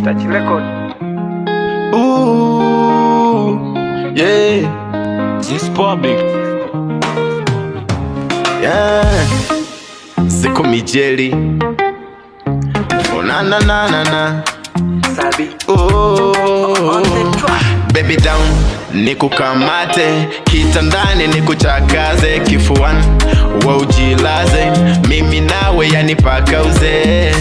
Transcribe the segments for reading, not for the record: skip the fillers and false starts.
Touch record. Ooh, yeah, this public. Yeah, Seko Mijeli. Oh na na na na na. Sabi. Oh, baby down, nikukamate kitandani, nikuchakaze kifuani, wa ujilaze mimi nawe, yani paka uze.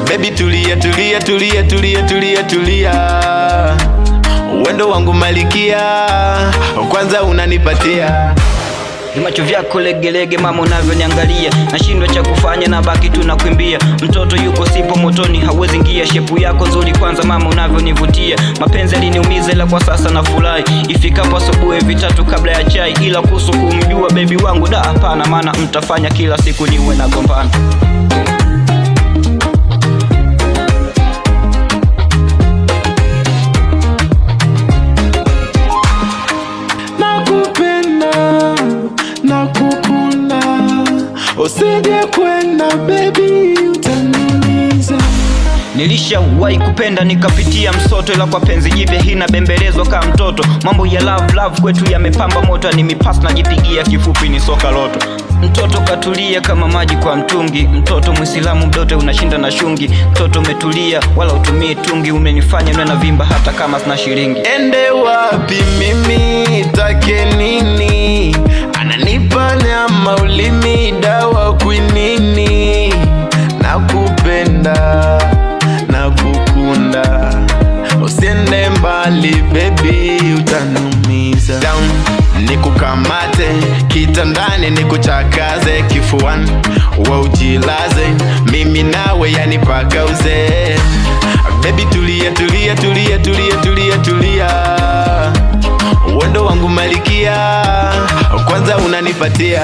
Baby tulia tulia tulia tulia tulia tulia, wendo wangu malikia, kwanza unanipatia macho vyako legelege mama unavyoniangalia, nashindwa cha kufanya na baki tu nakuimbia. Mtoto yuko sipo motoni hawezi ingia, shepu yako nzuri kwanza mama unavyonivutia. Mapenzi aliniumiza ila kwa sasa nafurahi, ifikapo asubuhi vitatu kabla ya chai. Ila kuhusu kumjua baby wangu da hapana, maana mtafanya kila siku niwe nagombana. Usije kwenda baby utaniumiza. Nilishawahi kupenda nikapitia msoto, ila kwa penzi jipya hina bembelezwa kama mtoto. Mambo ya love kwetu yamepamba moto, ni mipas najipigia, kifupi ni soka loto. Mtoto katulia kama maji kwa mtungi, mtoto Muislamu mdote unashinda na shungi. Mtoto umetulia wala utumie tungi, umenifanya niwe na vimba hata kama sina shilingi. Ende wapi mimi take nini, ananipa nyama ulimi dawa kwinini. Nakupenda nakukunda, usiende mbali baby utanumiza. Down nikukamate kitandani, nikuchakaze kifuani, wa ujilaze mimi nawe, yani paka uze. Baby tulia tulia tulia tulia tulia tulia, wendo wangu malikia, kwanza unanipatia.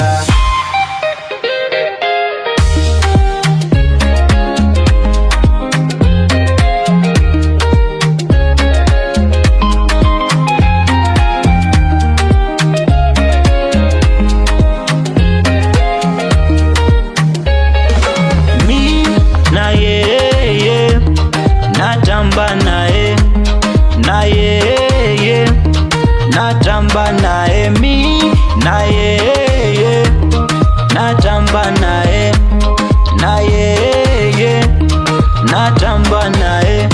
Natamba nae, na yeye, natamba nae, mi na yeye, natamba nae, na yeye, natamba nae.